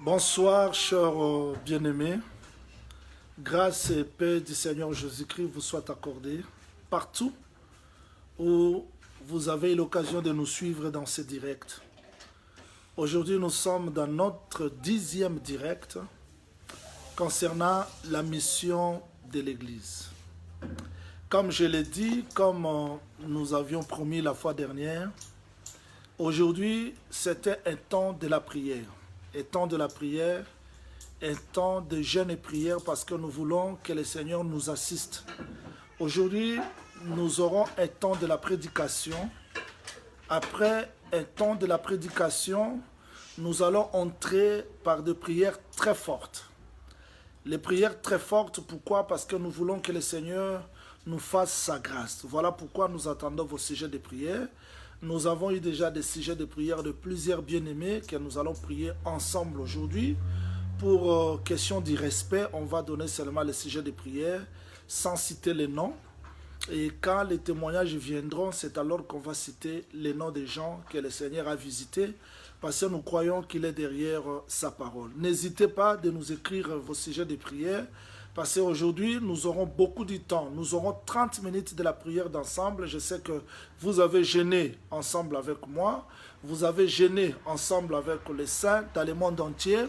Bonsoir, chers bien-aimés. Grâce et paix du Seigneur Jésus-Christ vous soient accordées partout où vous avez l'occasion de nous suivre dans ce direct. Aujourd'hui, nous sommes dans notre 10e direct concernant la mission de l'Église. Comme je l'ai dit, comme nous avions promis la fois dernière, aujourd'hui, c'était un temps de la prière. Un temps de la prière, un temps de jeûne et prière parce que nous voulons que le Seigneur nous assiste. Aujourd'hui, nous aurons un temps de la prédication. Après un temps de la prédication, nous allons entrer par des prières très fortes. Les prières très fortes, pourquoi? Parce que nous voulons que le Seigneur nous fasse sa grâce. Voilà pourquoi nous attendons vos sujets de prière. Nous avons eu déjà des sujets de prière de plusieurs bien-aimés que nous allons prier ensemble aujourd'hui. Pour question du respect, on va donner seulement les sujets de prière sans citer les noms. Et quand les témoignages viendront, c'est alors qu'on va citer les noms des gens que le Seigneur a visités parce que nous croyons qu'il est derrière sa parole. N'hésitez pas de nous écrire vos sujets de prière parce qu'aujourd'hui, nous aurons beaucoup de temps. Nous aurons 30 minutes de la prière d'ensemble. Je sais que vous avez jeûné ensemble avec moi. Vous avez jeûné ensemble avec les saints dans le monde entier.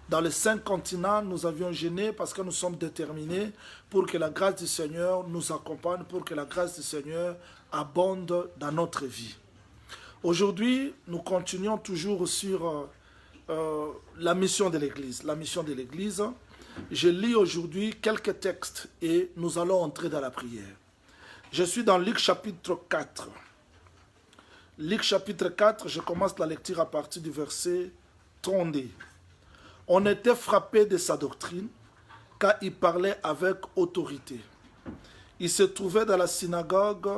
Dans les 5 continents, nous avions jeûné parce que nous sommes déterminés pour que la grâce du Seigneur nous accompagne, pour que la grâce du Seigneur abonde dans notre vie. Aujourd'hui, nous continuons toujours sur la mission de l'Église. La mission de l'Église. Je lis aujourd'hui quelques textes et nous allons entrer dans la prière. Je suis dans Luc chapitre 4. Luc chapitre 4, je commence la lecture à partir du verset 32. On était frappé de sa doctrine, car il parlait avec autorité. Il se trouvait dans la synagogue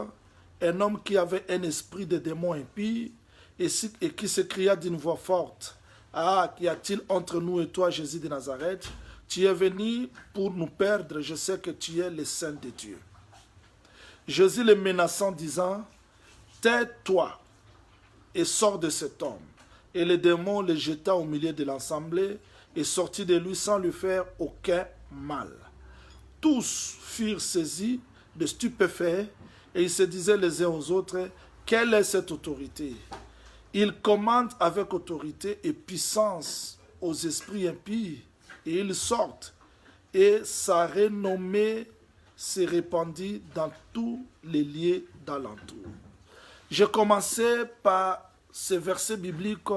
un homme qui avait un esprit de démon impie et qui s'écria d'une voix forte: « Ah, qu'y a-t-il entre nous et toi, Jésus de Nazareth? Tu es venu pour nous perdre, je sais que tu es le Saint de Dieu. » Jésus le menaçant, disant: « Tais-toi et sors de cet homme. » Et le démon le jeta au milieu de l'assemblée et sortit de lui sans lui faire aucun mal. Tous furent saisis de stupéfaits et ils se disaient les uns aux autres: « Quelle est cette autorité? » Il commande avec autorité et puissance aux esprits impies et ils sortent. Et sa renommée se répandit dans tous les lieux d'alentour. J'ai commencé par ce verset biblique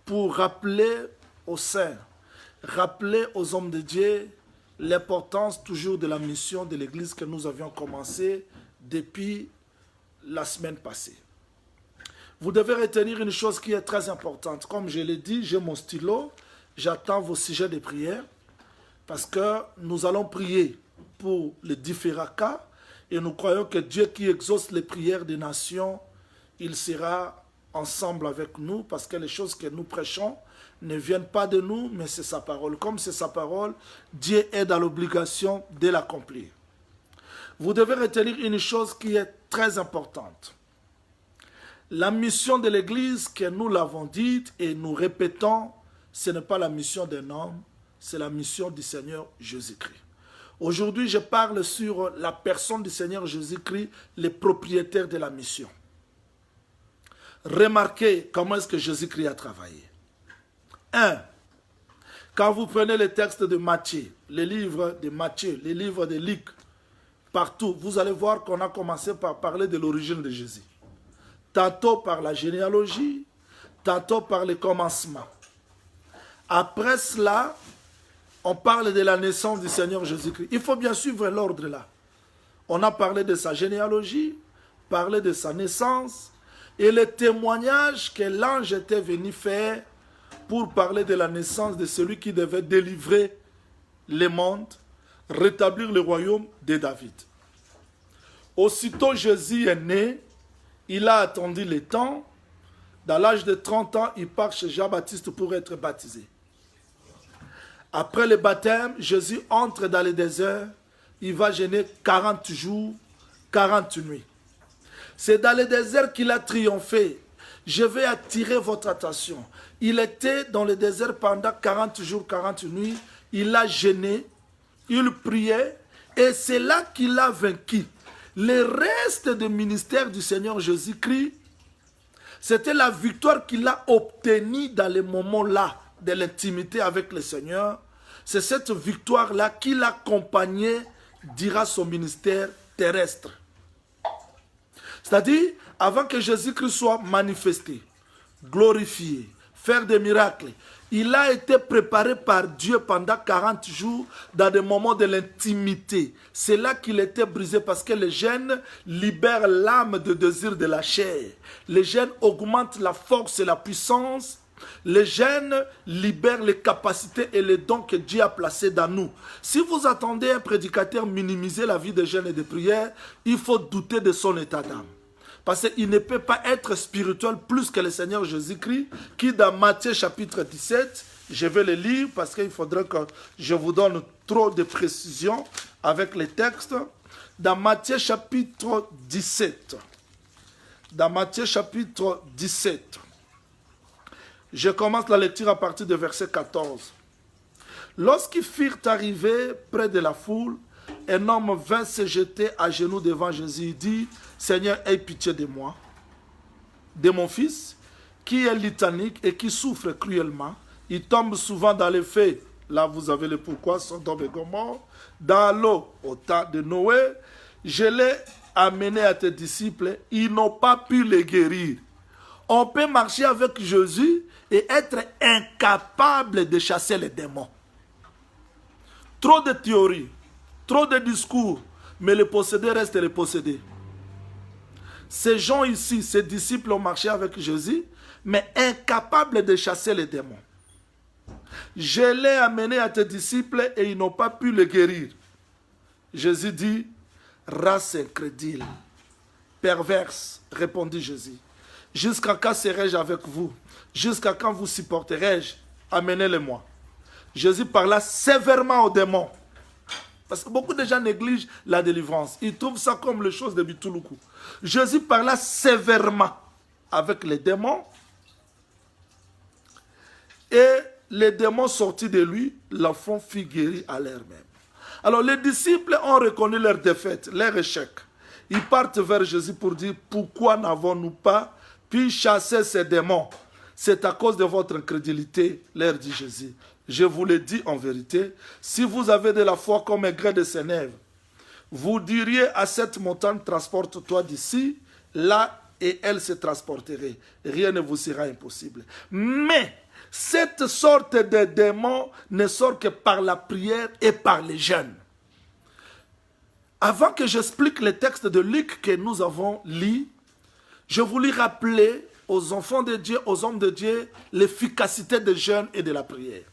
pour rappeler aux saints, rappeler aux hommes de Dieu l'importance toujours de la mission de l'Église que nous avions commencé depuis la semaine passée. Vous devez retenir une chose qui est très importante. Comme je l'ai dit, j'ai mon stylo, j'attends vos sujets de prière parce que nous allons prier pour les différents cas et nous croyons que Dieu qui exauce les prières des nations, il sera ensemble avec nous parce que les choses que nous prêchons ne viennent pas de nous, mais c'est sa parole. Comme c'est sa parole, Dieu est dans l'obligation de l'accomplir. Vous devez retenir une chose qui est très importante. La mission de l'Église, que nous l'avons dite et nous répétons, ce n'est pas la mission d'un homme, c'est la mission du Seigneur Jésus-Christ. Aujourd'hui, je parle sur la personne du Seigneur Jésus-Christ, le propriétaire de la mission. Remarquez comment est-ce que Jésus-Christ a travaillé. 1. Quand vous prenez les textes de Matthieu, les livres de Matthieu, les livres de Luc, partout, vous allez voir qu'on a commencé par parler de l'origine de Jésus. Tantôt par la généalogie, tantôt par le commencement. Après cela, on parle de la naissance du Seigneur Jésus-Christ. Il faut bien suivre l'ordre là. On a parlé de sa généalogie, parlé de sa naissance, et le témoignage que l'ange était venu faire pour parler de la naissance de celui qui devait délivrer le monde, rétablir le royaume de David. Aussitôt Jésus est né, il a attendu le temps. Dans l'âge de 30 ans, il part chez Jean-Baptiste pour être baptisé. Après le baptême, Jésus entre dans le désert. Il va jeûner 40 jours, 40 nuits. C'est dans le désert qu'il a triomphé. je vais attirer votre attention. Il était dans le désert pendant 40 jours, 40 nuits. Il a jeûné, il priait, et c'est là qu'il a vaincu. Le reste du ministère du Seigneur Jésus-Christ, c'était la victoire qu'il a obtenue dans les moments-là de l'intimité avec le Seigneur. C'est cette victoire-là qui l'accompagnait durant son ministère terrestre. C'est-à-dire, avant que Jésus-Christ soit manifesté, glorifié, faire des miracles, il a été préparé par Dieu pendant 40 jours dans des moments de l'intimité. C'est là qu'il était brisé parce que le jeûne libère l'âme de désir de la chair. Le jeûne augmente la force et la puissance. Le jeûne libère les capacités et les dons que Dieu a placés dans nous. Si vous attendez un prédicateur minimiser la vie de jeûne et de prière, il faut douter de son état d'âme. Parce qu'il ne peut pas être spirituel plus que le Seigneur Jésus-Christ, qui dans Matthieu chapitre 17, je vais le lire parce qu'il faudrait que je vous donne trop de précisions avec les textes. Dans Matthieu chapitre 17, dans Matthieu chapitre 17, je commence la lecture à partir du verset 14. Lorsqu'ils furent arrivés près de la foule, un homme vint se jeter à genoux devant Jésus et dit, « Seigneur, aie pitié de moi, de mon fils, qui est litanique et qui souffre cruellement. Il tombe souvent dans les faits. » Là, vous avez le pourquoi, Sodome et Gomorrhe. Dans l'eau, au temps de Noé, je l'ai amené à tes disciples. Ils n'ont pas pu les guérir. On peut marcher avec Jésus et être incapable de chasser les démons. Trop de théories, trop de discours, mais le possédé reste le possédé. Ces gens ici, ces disciples ont marché avec Jésus, mais incapables de chasser les démons. Je l'ai amené à tes disciples et ils n'ont pas pu le guérir. Jésus dit, race incrédule, perverse, répondit Jésus. Jusqu'à quand serai-je avec vous? Jusqu'à quand vous supporterai-je? Amenez-le-moi. Jésus parla sévèrement aux démons. Parce que beaucoup de gens négligent la délivrance. Ils trouvent ça comme les choses de Bitouloukou. Jésus parla sévèrement avec les démons. Et les démons sortis de lui, l'enfant fut guéri à l'heure même. Alors les disciples ont reconnu leur défaite, leur échec. Ils partent vers Jésus pour dire, pourquoi n'avons-nous pas pu chasser ces démons? C'est à cause de votre incrédulité, leur dit Jésus. Je vous le dis en vérité, si vous avez de la foi comme un grain de sénève, vous diriez à cette montagne, transporte-toi d'ici, là, et elle se transporterait. Rien ne vous sera impossible. Mais cette sorte de démon ne sort que par la prière et par les jeûnes. Avant que j'explique les textes de Luc que nous avons lus, je voulais rappeler aux enfants de Dieu, aux hommes de Dieu, l'efficacité des jeûnes et de la prière.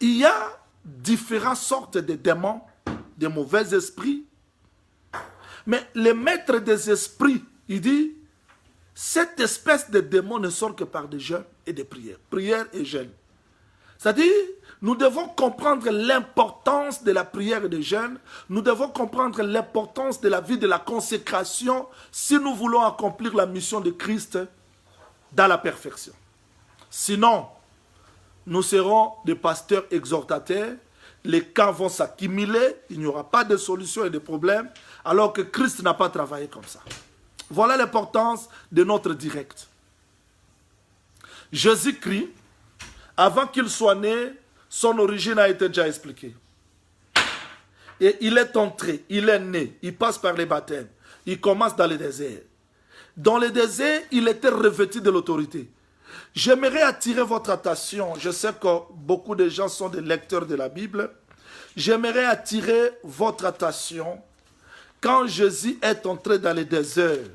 Il y a différentes sortes de démons, de mauvais esprits. Mais le maître des esprits, il dit, cette espèce de démon ne sort que par des jeûnes et des prières. Prière et jeûne. C'est-à-dire, nous devons comprendre l'importance de la prière et des jeûnes. Nous devons comprendre l'importance de la vie de la consécration si nous voulons accomplir la mission de Christ dans la perfection. Sinon, nous serons des pasteurs exhortateurs, les cas vont s'accumuler, il n'y aura pas de solution et de problème, alors que Christ n'a pas travaillé comme ça. Voilà l'importance de notre direct. Jésus-Christ, avant qu'il soit né, son origine a été déjà expliquée. Et il est entré, il est né, il passe par les baptêmes, il commence dans le désert. Dans le désert, il était revêtu de l'autorité. J'aimerais attirer votre attention, je sais que beaucoup de gens sont des lecteurs de la Bible, j'aimerais attirer votre attention quand Jésus est entré dans le désert,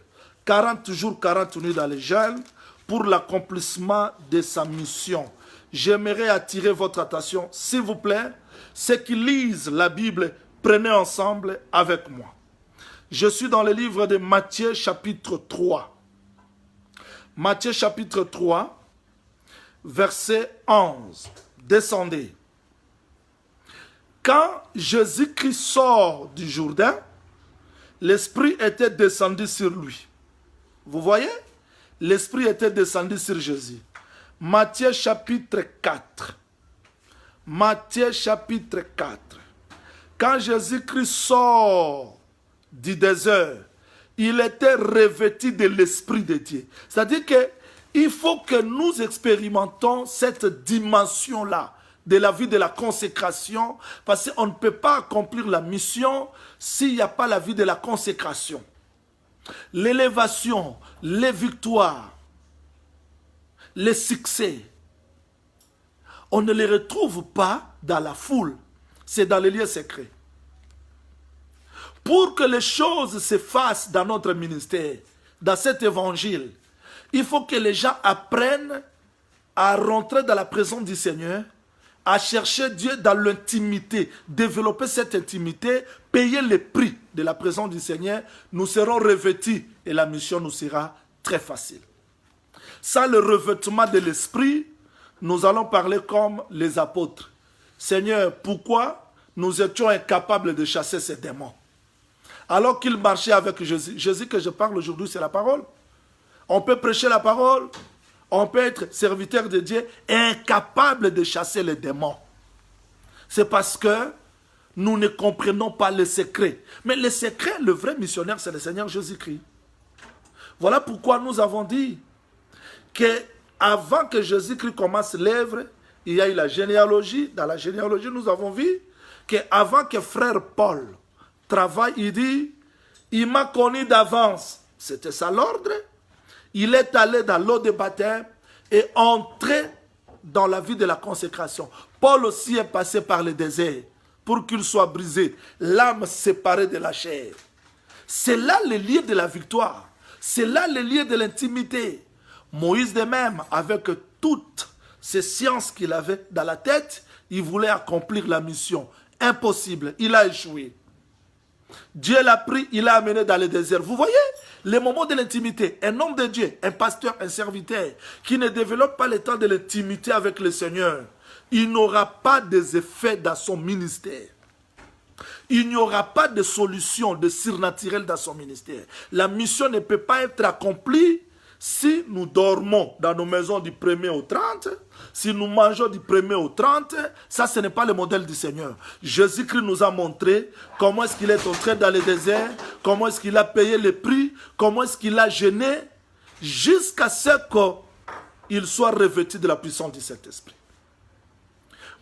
40 jours, 40 nuits dans les jeûnes, pour l'accomplissement de sa mission. J'aimerais attirer votre attention, s'il vous plaît, ceux qui lisent la Bible, prenez ensemble avec moi. Je suis dans le livre de Matthieu chapitre 3. Matthieu chapitre 3, verset 11. Descendez. Quand Jésus-Christ sort du Jourdain, l'Esprit était descendu sur lui. Vous voyez? l'Esprit était descendu sur Jésus. Matthieu chapitre 4. Matthieu chapitre 4. Quand Jésus-Christ sort du désert, il était revêtu de l'Esprit de Dieu. C'est-à-dire qu'il faut que nous expérimentons cette dimension-là de la vie de la consécration, parce qu'on ne peut pas accomplir la mission s'il n'y a pas la vie de la consécration. L'élévation, les victoires, les succès, on ne les retrouve pas dans la foule, c'est dans les lieux secrets. Pour que les choses se fassent dans notre ministère, dans cet évangile, il faut que les gens apprennent à rentrer dans la présence du Seigneur, à chercher Dieu dans l'intimité, développer cette intimité, payer le prix de la présence du Seigneur, nous serons revêtus et la mission nous sera très facile. Sans le revêtement de l'Esprit, nous allons parler comme les apôtres. Seigneur, pourquoi nous étions incapables de chasser ces démons? Alors qu'ils marchaient avec Jésus. Jésus que je parle aujourd'hui, c'est la parole. On peut prêcher la parole, on peut être serviteur de Dieu et incapable de chasser les démons. C'est parce que nous ne comprenons pas le secret. Mais le secret, le vrai missionnaire, c'est le Seigneur Jésus-Christ. Voilà pourquoi nous avons dit qu'avant que Jésus-Christ commence l'œuvre, il y a eu la généalogie. Dans la généalogie, nous avons vu qu'avant que frère Paul travaille, il dit, il m'a connu d'avance. C'était ça l'ordre. Il est allé dans l'eau de baptême et entré dans la vie de la consécration. Paul aussi est passé par le désert pour qu'il soit brisé, l'âme séparée de la chair. C'est là le lieu de la victoire. C'est là le lieu de l'intimité. Moïse de même, avec toutes ces sciences qu'il avait dans la tête, il voulait accomplir la mission. Impossible, il a échoué. Dieu l'a pris, il l'a amené dans le désert. Vous voyez, les moments de l'intimité, un homme de Dieu, un pasteur, un serviteur, qui ne développe pas le temps de l'intimité avec le Seigneur, il n'aura pas des effets dans son ministère. Il n'y aura pas de solution de surnaturel dans son ministère. La mission ne peut pas être accomplie si nous dormons dans nos maisons du 1er au 30, si nous mangeons du 1er au 30, ça ce n'est pas le modèle du Seigneur. Jésus-Christ nous a montré comment est-ce qu'il est entré dans le désert, comment est-ce qu'il a payé le prix, comment est-ce qu'il a jeûné, jusqu'à ce qu'il soit revêtu de la puissance du Saint-Esprit.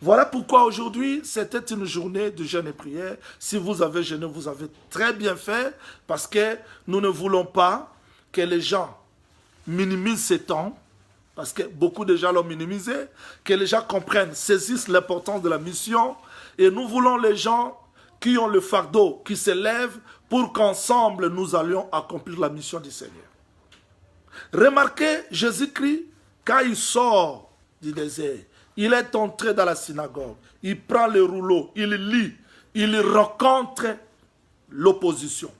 Voilà pourquoi aujourd'hui, c'était une journée de jeûne et prière. Si vous avez jeûné, vous avez très bien fait, parce que nous ne voulons pas que les gens minimisent ces temps, parce que beaucoup de gens l'ont minimisé, que les gens comprennent, saisissent l'importance de la mission, et nous voulons les gens qui ont le fardeau, qui se lèvent, pour qu'ensemble nous allions accomplir la mission du Seigneur. Remarquez, Jésus-Christ, quand il sort du désert, il est entré dans la synagogue, il prend le rouleau, il lit, il rencontre l'opposition.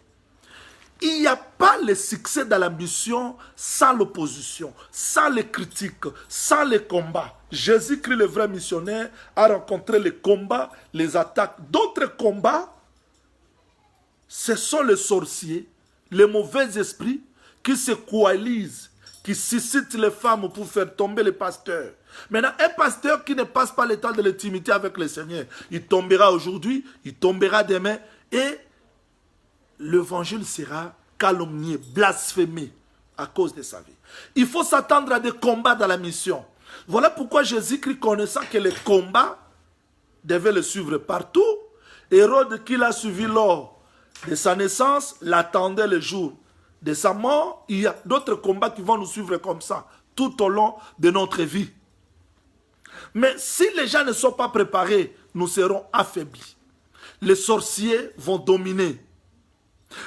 Il n'y a pas le succès dans la mission sans l'opposition, sans les critiques, sans les combats. Jésus-Christ, le vrai missionnaire, a rencontré les combats, les attaques. D'autres combats, ce sont les sorciers, les mauvais esprits qui se coalisent, qui suscitent les femmes pour faire tomber les pasteurs. Maintenant, un pasteur qui ne passe pas le temps de l'intimité avec le Seigneur, il tombera aujourd'hui, il tombera demain, et l'évangile sera calomnié, blasphémé à cause de sa vie. Il faut s'attendre à des combats dans la mission. Voilà pourquoi Jésus-Christ, connaissant que les combats devaient le suivre partout, Hérode, qui l'a suivi lors de sa naissance, l'attendait le jour de sa mort. Il y a d'autres combats qui vont nous suivre comme ça, tout au long de notre vie. Mais si les gens ne sont pas préparés, nous serons affaiblis. Les sorciers vont dominer.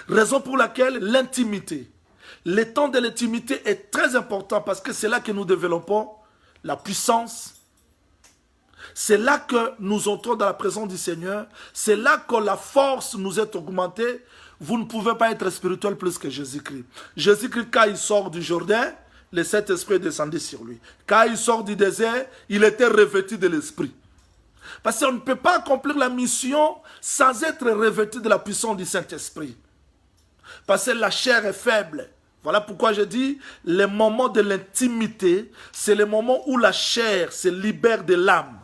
Raison pour laquelle l'intimité, le temps de l'intimité est très important, parce que c'est là que nous développons la puissance. C'est là que nous entrons dans la présence du Seigneur. C'est là que la force nous est augmentée. Vous ne pouvez pas être spirituel plus que Jésus-Christ. Jésus-Christ, quand il sort du Jourdain, le Saint-Esprit est descendu sur lui. Quand il sort du désert, il était revêtu de l'Esprit. Parce qu'on ne peut pas accomplir la mission sans être revêtu de la puissance du Saint-Esprit. Parce que la chair est faible. Voilà pourquoi je dis, les moments de l'intimité, c'est le moment où la chair se libère de l'âme.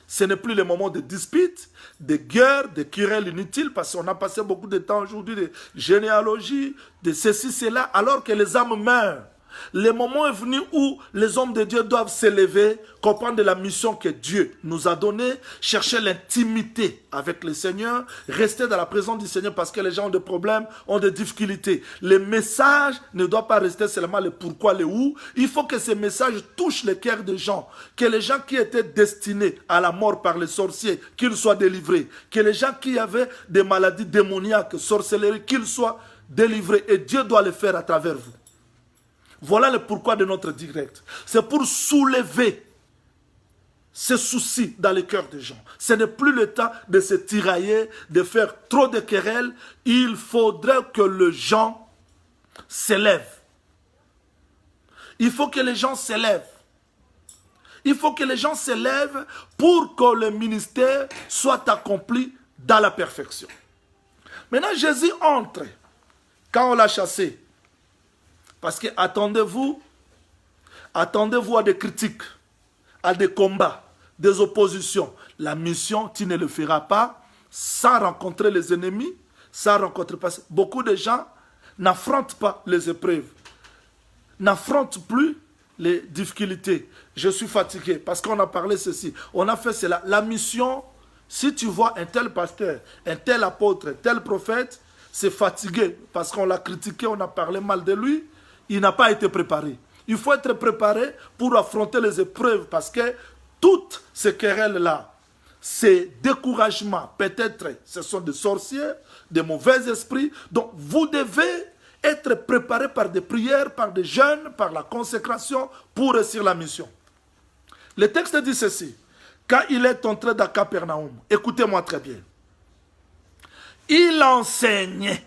Ce n'est plus le moment de dispute, de guerre, de querelles inutiles, parce qu'on a passé beaucoup de temps aujourd'hui de généalogie, de ceci, cela, alors que les âmes meurent. Le moment est venu où les hommes de Dieu doivent s'élever, comprendre la mission que Dieu nous a donnée, chercher l'intimité avec le Seigneur, rester dans la présence du Seigneur parce que les gens ont des problèmes, ont des difficultés. Le message ne doit pas rester seulement le pourquoi, le où. Il faut que ces messages touchent le cœur des gens, que les gens qui étaient destinés à la mort par les sorciers, qu'ils soient délivrés, que les gens qui avaient des maladies démoniaques, sorcellerie, qu'ils soient délivrés. Et Dieu doit le faire à travers vous. Voilà le pourquoi de notre direct. C'est pour soulever ces soucis dans le cœur des gens. Ce n'est plus le temps de se tirailler, de faire trop de querelles. Il faudrait que les gens s'élèvent. Il faut que les gens s'élèvent. Il faut que les gens s'élèvent pour que le ministère soit accompli dans la perfection. Maintenant, Jésus entre quand on l'a chassé. Parce que attendez-vous à des critiques, à des combats, des oppositions. La mission, tu ne le feras pas sans rencontrer les ennemis, sans rencontrer... Parce que beaucoup de gens n'affrontent pas les épreuves, n'affrontent plus les difficultés. Je suis fatigué parce qu'on a parlé ceci, on a fait cela. La mission, si tu vois un tel pasteur, un tel apôtre, un tel prophète, c'est fatigué parce qu'on l'a critiqué, on a parlé mal de lui. Il n'a pas été préparé. Il faut être préparé pour affronter les épreuves parce que toutes ces querelles-là, ces découragements, peut-être ce sont des sorciers, des mauvais esprits. Donc vous devez être préparé par des prières, par des jeûnes, par la consécration pour réussir la mission. Le texte dit ceci. Quand il est entré dans Capernaum, écoutez-moi très bien. Il enseignait.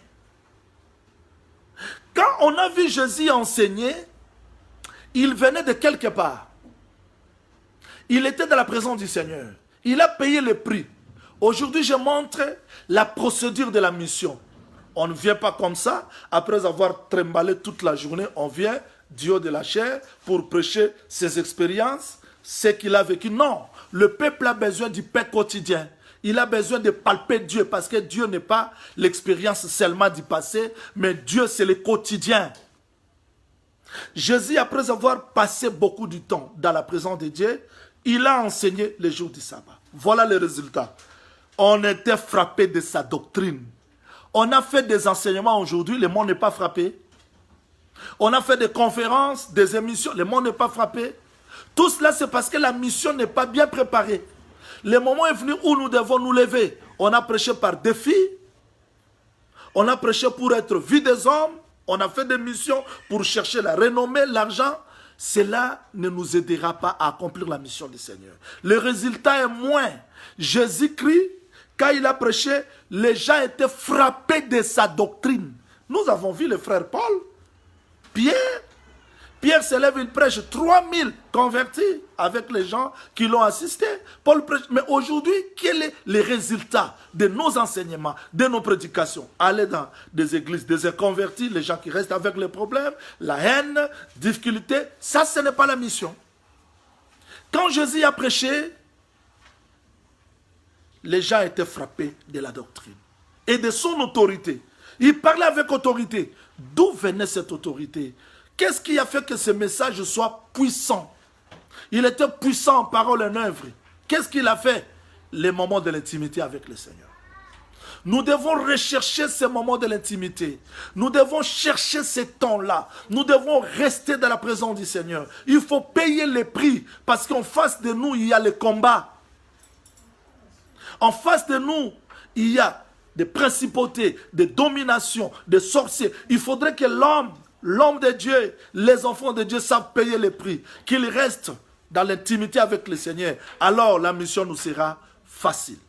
Quand on a vu Jésus enseigner, il venait de quelque part. Il était dans la présence du Seigneur. Il a payé le prix. Aujourd'hui, je montre la procédure de la mission. On ne vient pas comme ça. Après avoir trimballé toute la journée, on vient du haut de la chair pour prêcher ses expériences, ce qu'il a vécu. Non, le peuple a besoin du pain quotidien. Il a besoin de palper Dieu parce que Dieu n'est pas l'expérience seulement du passé, mais Dieu c'est le quotidien. Jésus, après avoir passé beaucoup de temps dans la présence de Dieu, il a enseigné les jours du sabbat. Voilà le résultat. On était frappé de sa doctrine. On a fait des enseignements aujourd'hui, le monde n'est pas frappé. On a fait des conférences, des émissions, le monde n'est pas frappé. Tout cela c'est parce que la mission n'est pas bien préparée. Le moment est venu où nous devons nous lever. On a prêché par défi. On a prêché pour être vu des hommes. On a fait des missions pour chercher la renommée, l'argent. Cela ne nous aidera pas à accomplir la mission du Seigneur. Le résultat est moins. Jésus-Christ, quand il a prêché, les gens étaient frappés de sa doctrine. Nous avons vu le frère Paul, Pierre. Pierre se lève, il prêche 3000 convertis avec les gens qui l'ont assisté. Paul prêche. Mais aujourd'hui, quel est le résultat de nos enseignements, de nos prédications? Aller dans des églises, des convertis, les gens qui restent avec les problèmes, la haine, difficulté, ça ce n'est pas la mission. Quand Jésus a prêché, les gens étaient frappés de la doctrine et de son autorité. Il parlait avec autorité. D'où venait cette autorité? Qu'est-ce qui a fait que ce message soit puissant? Il était puissant en parole et en œuvre. Qu'est-ce qu'il a fait? Les moments de l'intimité avec le Seigneur. Nous devons rechercher ces moments de l'intimité. Nous devons chercher ces temps-là. Nous devons rester dans la présence du Seigneur. Il faut payer les prix parce qu'en face de nous, il y a le combat. En face de nous, il y a des principautés, des dominations, des sorciers. Il faudrait que l'homme de Dieu, les enfants de Dieu savent payer les prix, qu'ils restent dans l'intimité avec le Seigneur. Alors la mission nous sera facile.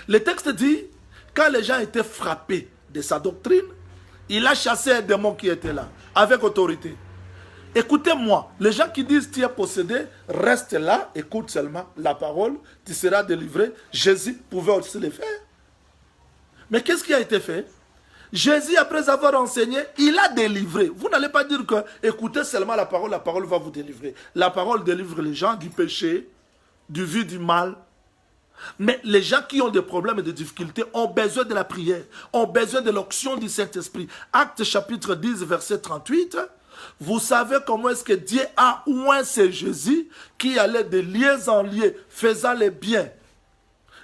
Le texte dit, quand les gens étaient frappés de sa doctrine, il a chassé un démon qui était là, avec autorité. Écoutez-moi, les gens qui disent tu es possédé, reste là, écoute seulement la parole, tu seras délivré. Jésus pouvait aussi le faire. Mais qu'est-ce qui a été fait? Jésus, après avoir enseigné, il a délivré. Vous n'allez pas dire que écoutez seulement la parole va vous délivrer. La parole délivre les gens du péché, du vu du mal. Mais les gens qui ont des problèmes et des difficultés ont besoin de la prière, ont besoin de l'onction du Saint-Esprit. Actes chapitre 10, verset 38. Vous savez comment est-ce que Dieu a oint c'est Jésus qui allait de lieu en lieu, faisant les biens,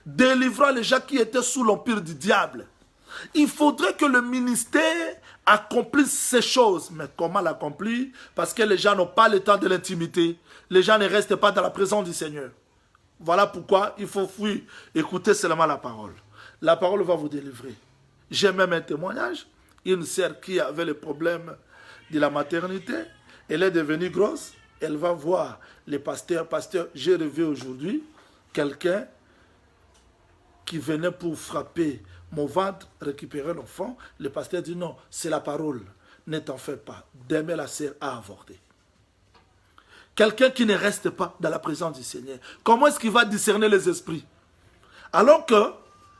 délivrant les gens qui étaient sous l'empire du diable. Il faudrait que le ministère accomplisse ces choses. Mais comment l'accomplir? Parce que les gens n'ont pas le temps de l'intimité. Les gens ne restent pas dans la présence du Seigneur. Voilà pourquoi il faut fuir. Écoutez seulement la parole. La parole va vous délivrer. J'ai même un témoignage. Une sœur qui avait le problème de la maternité, elle est devenue grosse. Elle va voir les pasteurs. Pasteur, j'ai revu aujourd'hui quelqu'un qui venait pour frapper mon ventre, récupérer l'enfant. Le pasteur dit non, c'est la parole. Ne t'en fais pas. Demain, la sœur a avorté. Quelqu'un qui ne reste pas dans la présence du Seigneur. Comment est-ce qu'il va discerner les esprits? Alors que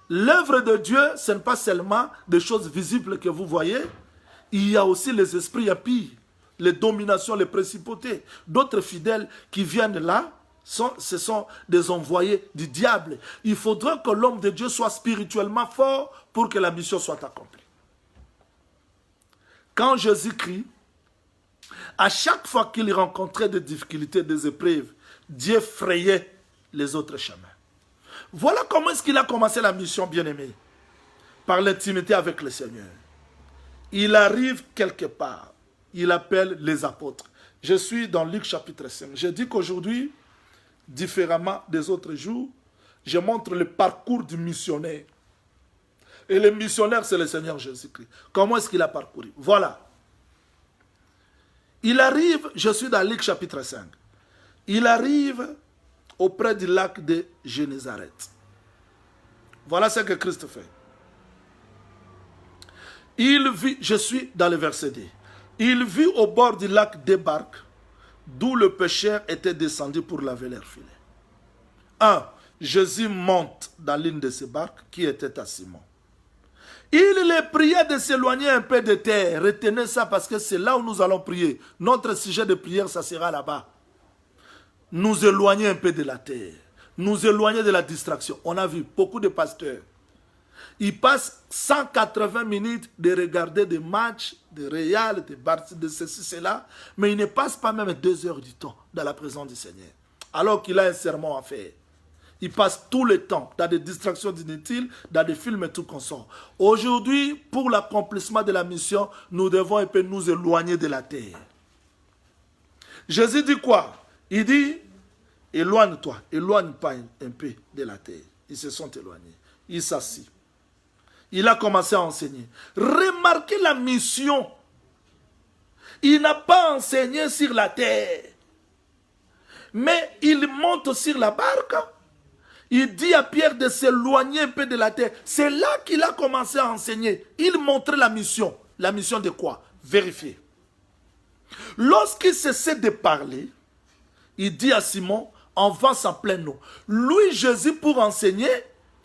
l'œuvre de Dieu, ce n'est pas seulement des choses visibles que vous voyez. Il y a aussi les esprits impies, les dominations, les principautés. D'autres fidèles qui viennent là, ce sont des envoyés du diable. Il faudrait que l'homme de Dieu soit spirituellement fort pour que la mission soit accomplie. Quand Jésus-Christ, à chaque fois qu'il rencontrait des difficultés, des épreuves, Dieu frayait les autres chemins. Voilà comment est-ce qu'il a commencé la mission, bien-aimé. Par l'intimité avec le Seigneur. Il arrive quelque part. Il appelle les apôtres. Je suis dans Luc chapitre 5. Je dis qu'aujourd'hui, différemment des autres jours, je montre le parcours du missionnaire. Et le missionnaire, c'est le Seigneur Jésus-Christ. Comment est-ce qu'il a parcouru? Voilà. Il arrive, je suis dans Luc chapitre 5. Il arrive auprès du lac de Génézareth. Voilà ce que Christ fait. Il vit, je suis dans le verset 2. Il vit au bord du lac des barques, d'où le pêcheur était descendu pour laver leurs filets. 1. Jésus monte dans l'une de ces barques qui était à Simon. Il les priait de s'éloigner un peu de terre. Retenez ça parce que c'est là où nous allons prier. Notre sujet de prière, ça sera là-bas. Nous éloigner un peu de la terre. Nous éloigner de la distraction. On a vu beaucoup de pasteurs. Ils passent 180 minutes de regarder des matchs, de Real, de ceci, cela. Mais ils ne passent pas même 2 heures du temps dans la présence du Seigneur. Alors qu'il a un sermon à faire. Il passe tout le temps dans des distractions inutiles, dans des films et tout consort. Aujourd'hui, pour l'accomplissement de la mission, nous devons un peu nous éloigner de la terre. Jésus dit quoi? Il dit, éloigne-toi, éloigne pas un peu de la terre. Ils se sont éloignés. Il s'assit. Il a commencé à enseigner. Remarquez la mission. Il n'a pas enseigné sur la terre. Mais il monte sur la barque. Il dit à Pierre de s'éloigner un peu de la terre. C'est là qu'il a commencé à enseigner. Il montrait la mission. La mission de quoi? Vérifier. Lorsqu'il cessait de parler, il dit à Simon, avance en pleine eau. Lui, Jésus, pour enseigner,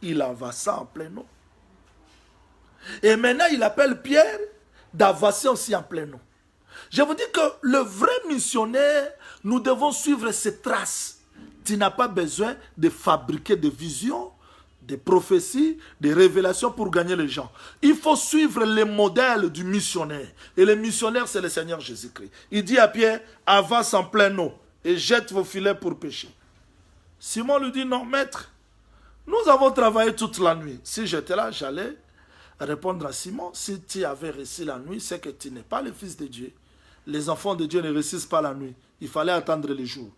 il avança en pleine eau. Et maintenant, il appelle Pierre d'avancer aussi en pleine eau. Je vous dis que le vrai missionnaire, nous devons suivre ses traces. Tu n'as pas besoin de fabriquer des visions, des prophéties, des révélations pour gagner les gens. Il faut suivre les modèles du missionnaire. Et le missionnaire, c'est le Seigneur Jésus-Christ. Il dit à Pierre, avance en pleine eau et jette vos filets pour pêcher. Simon lui dit, non, maître, nous avons travaillé toute la nuit. Si j'étais là, j'allais répondre à Simon, si tu avais réussi la nuit, c'est que tu n'es pas le fils de Dieu. Les enfants de Dieu ne réussissent pas la nuit. Il fallait attendre le jour.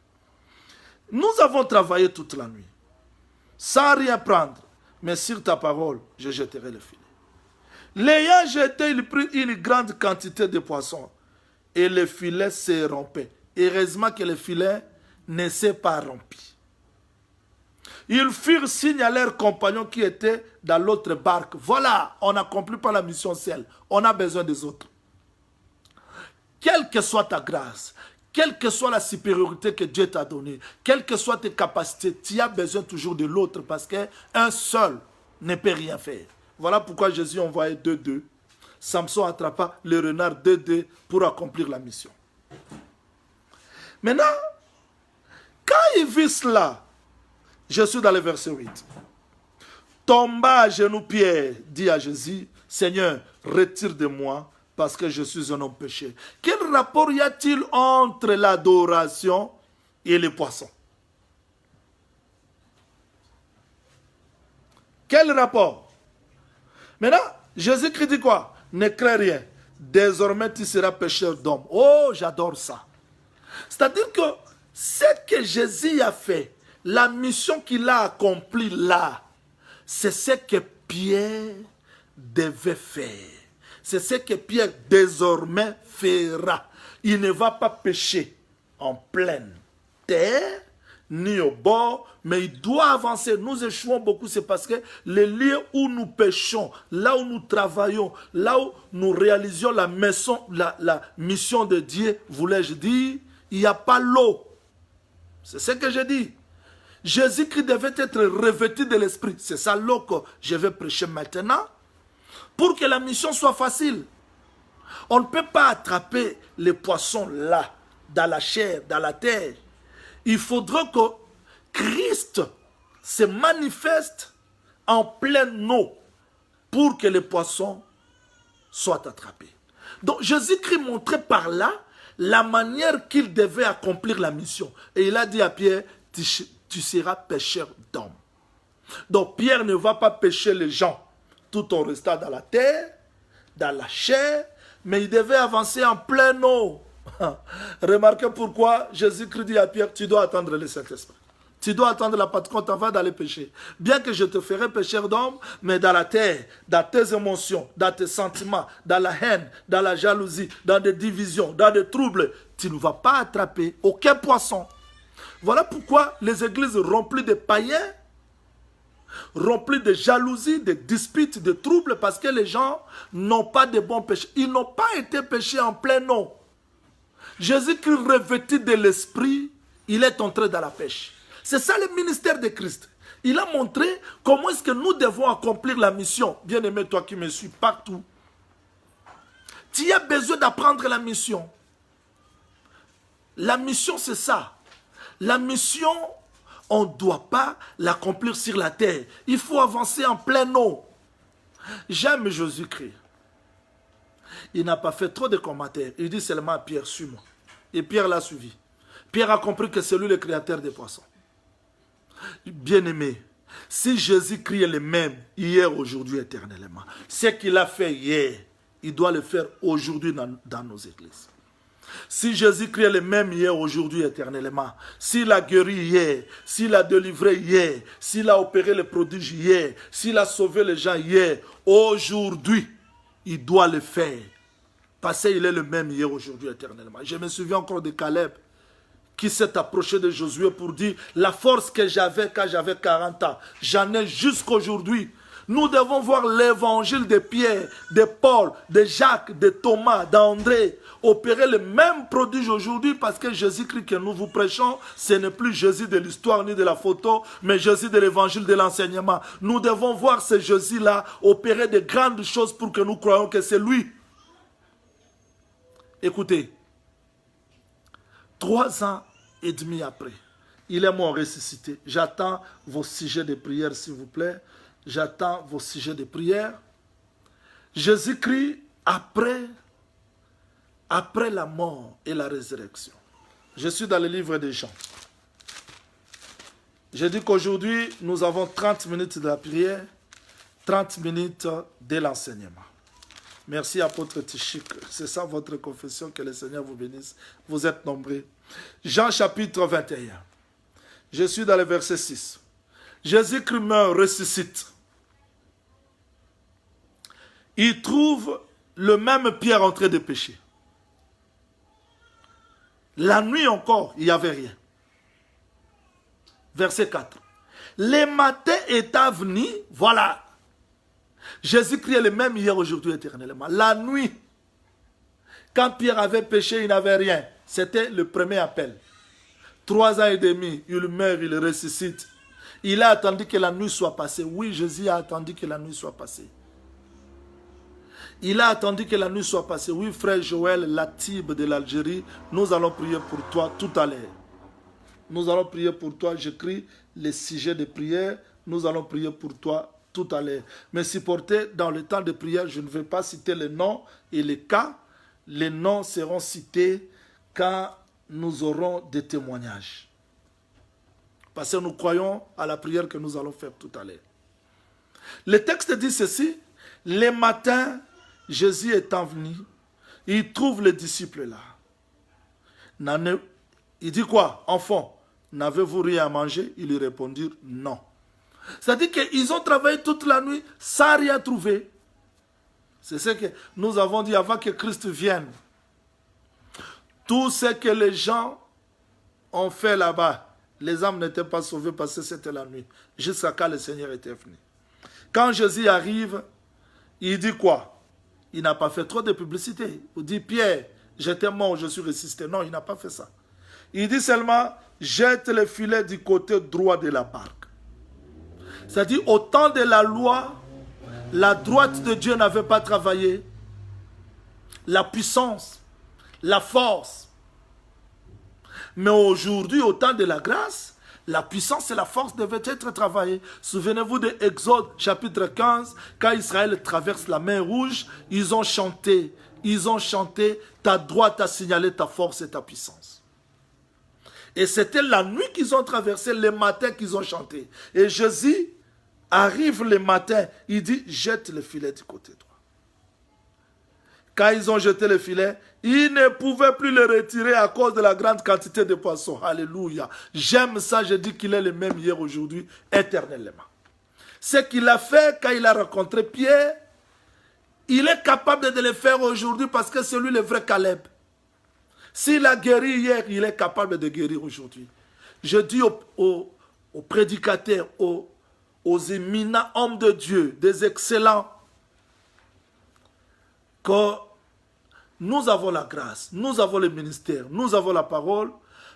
Nous avons travaillé toute la nuit, sans rien prendre, mais sur ta parole, je jetterai le filet. L'ayant jeté, il prit une grande quantité de poissons, et le filet se rompait. Heureusement que le filet ne s'est pas rompu. Ils firent signe à leurs compagnons qui étaient dans l'autre barque. Voilà, on n'accomplit pas la mission seule, on a besoin des autres. Quelle que soit ta grâce, quelle que soit la supériorité que Dieu t'a donnée, quelles que soient tes capacités, tu as besoin toujours de l'autre parce qu'un seul ne peut rien faire. Voilà pourquoi Jésus envoyait 2. Samson attrapa le renard 2 pour accomplir la mission. Maintenant, quand il vit cela, je suis dans le verset 8. Tomba à genoux Pierre, dit à Jésus, Seigneur, retire de moi parce que je suis un homme péché. Quel rapport y a-t-il entre l'adoration et les poissons? Quel rapport? Maintenant, Jésus-Christ dit quoi? Ne crains rien. Désormais, tu seras pécheur d'hommes. Oh, j'adore ça. C'est-à-dire que ce que Jésus a fait, la mission qu'il a accomplie là, c'est ce que Pierre devait faire. C'est ce que Pierre désormais fera. Il ne va pas pécher en pleine terre, ni au bord, mais il doit avancer. Nous échouons beaucoup, c'est parce que les lieux où nous péchons, là où nous travaillons, là où nous réalisions la mission de Dieu, voulais-je dire, il n'y a pas l'eau. C'est ce que je dis. Jésus-Christ devait être revêtu de l'esprit. C'est ça l'eau que je vais prêcher maintenant. Pour que la mission soit facile. On ne peut pas attraper les poissons là, dans la chair, dans la terre. Il faudra que Christ se manifeste en pleine eau pour que les poissons soient attrapés. Donc Jésus-Christ montrait par là la manière qu'il devait accomplir la mission. Et il a dit à Pierre, tu seras pêcheur d'hommes. Donc Pierre ne va pas pêcher les gens tout en restant dans la terre, dans la chair, mais il devait avancer en pleine eau. Remarquez pourquoi Jésus-Christ dit à Pierre, tu dois attendre le Saint-Esprit. Tu dois attendre la Pentecôte avant d'aller pécher. Bien que je te ferai pécheur d'homme, mais dans la terre, dans tes émotions, dans tes sentiments, dans la haine, dans la jalousie, dans des divisions, dans des troubles, tu ne vas pas attraper aucun poisson. Voilà pourquoi les églises remplies de païens, remplies de jalousie, de disputes, de troubles, parce que les gens n'ont pas de bons péchés. Ils n'ont pas été péchés en plein eau. Jésus-Christ revêtu de l'esprit, il est entré dans la pêche. C'est ça le ministère de Christ. Il a montré comment est-ce que nous devons accomplir la mission. Bien-aimé, toi qui me suis partout, tu as besoin d'apprendre la mission. La mission, c'est ça. La mission, on ne doit pas l'accomplir sur la terre. Il faut avancer en pleine eau. J'aime Jésus-Christ. Il n'a pas fait trop de commentaires. Il dit seulement à Pierre, suis-moi. Et Pierre l'a suivi. Pierre a compris que c'est lui le créateur des poissons. Bien-aimé, si Jésus-Christ est le même hier, aujourd'hui, éternellement, ce qu'il a fait hier, il doit le faire aujourd'hui dans nos églises. Si Jésus-Christ est le même hier, aujourd'hui, éternellement, s'il a guéri hier, s'il a délivré hier, s'il a opéré les prodiges hier, s'il a sauvé les gens hier, aujourd'hui, il doit le faire. Parce qu'il est le même hier, aujourd'hui, éternellement. Je me souviens encore de Caleb, qui s'est approché de Josué pour dire, la force que j'avais quand j'avais 40 ans, j'en ai jusqu'aujourd'hui. Nous devons voir l'évangile de Pierre, de Paul, de Jacques, de Thomas, d'André, opérer le même prodige aujourd'hui, parce que Jésus-Christ que nous vous prêchons, ce n'est plus Jésus de l'histoire ni de la photo, mais Jésus de l'évangile de l'enseignement. Nous devons voir ce Jésus-là opérer de grandes choses pour que nous croyions que c'est lui. Écoutez, 3 ans et demi après, il est mort ressuscité. J'attends vos sujets de prière, s'il vous plaît. J'attends vos sujets de prière. Jésus-Christ, après la mort et la résurrection. Je suis dans le livre de Jean. Je dis qu'aujourd'hui, nous avons 30 minutes de la prière, 30 minutes de l'enseignement. Merci, apôtre Tichik. C'est ça votre confession, que le Seigneur vous bénisse. Vous êtes nombreux. Jean chapitre 21. Je suis dans le verset 6. Jésus-Christ meurt, ressuscite. Il trouve le même Pierre en train de pécher. La nuit encore, il n'y avait rien. Verset 4. Les matins étant venus, voilà. Jésus-Christ est le même hier, aujourd'hui, éternellement. La nuit, quand Pierre avait péché, il n'avait rien. C'était le premier appel. 3 ans et demi, il meurt, il ressuscite. Il a attendu que la nuit soit passée. Oui, Jésus a attendu que la nuit soit passée. Il a attendu que la nuit soit passée. Oui, frère Joël Latib de l'Algérie, nous allons prier pour toi tout à l'heure. Nous allons prier pour toi. J'écris les sujets de prière. Nous allons prier pour toi tout à l'heure. Mais supportez, dans le temps de prière, je ne vais pas citer les noms et les cas. Les noms seront cités quand nous aurons des témoignages. Parce que nous croyons à la prière que nous allons faire tout à l'heure. Le texte dit ceci. Les matins, Jésus étant venu, il trouve les disciples là. Il dit quoi? Enfant, n'avez-vous rien à manger? Ils lui répondirent non. C'est-à-dire qu'ils ont travaillé toute la nuit sans rien trouver. C'est ce que nous avons dit avant que Christ vienne. Tout ce que les gens ont fait là-bas, les âmes n'étaient pas sauvées parce que c'était la nuit. Jusqu'à quand le Seigneur était venu. Quand Jésus arrive, il dit quoi? Il n'a pas fait trop de publicité. Il dit, Pierre, j'étais mort, je suis ressuscité. Non, il n'a pas fait ça. Il dit seulement, jette le filet du côté droit de la barque. C'est-à-dire, au temps de la loi, la droite de Dieu n'avait pas travaillé. La puissance, la force. Mais aujourd'hui, au temps de la grâce, la puissance et la force devaient être travaillées. Souvenez-vous de Exode chapitre 15, quand Israël traverse la mer Rouge, ils ont chanté, ta droite a signalé ta force et ta puissance. Et c'était la nuit qu'ils ont traversé, le matin qu'ils ont chanté. Et Jésus arrive le matin, il dit, jette le filet du côté droit. Quand ils ont jeté le filet, ils ne pouvaient plus le retirer à cause de la grande quantité de poissons. Alléluia. J'aime ça, je dis qu'il est le même hier, aujourd'hui, éternellement. Ce qu'il a fait quand il a rencontré Pierre, il est capable de le faire aujourd'hui parce que c'est lui le vrai Caleb. S'il a guéri hier, il est capable de guérir aujourd'hui. Je dis aux prédicateurs, aux éminents hommes de Dieu, des excellents, que nous avons la grâce, nous avons le ministère, nous avons la parole,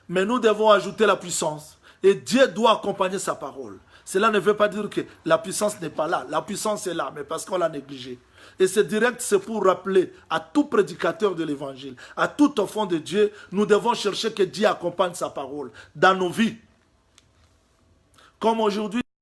mais nous devons ajouter la puissance. Et Dieu doit accompagner sa parole. Cela ne veut pas dire que la puissance n'est pas là. La puissance est là, mais parce qu'on l'a négligée. Et c'est direct, c'est pour rappeler à tout prédicateur de l'évangile, à tout enfant de Dieu, nous devons chercher que Dieu accompagne sa parole dans nos vies. Comme aujourd'hui,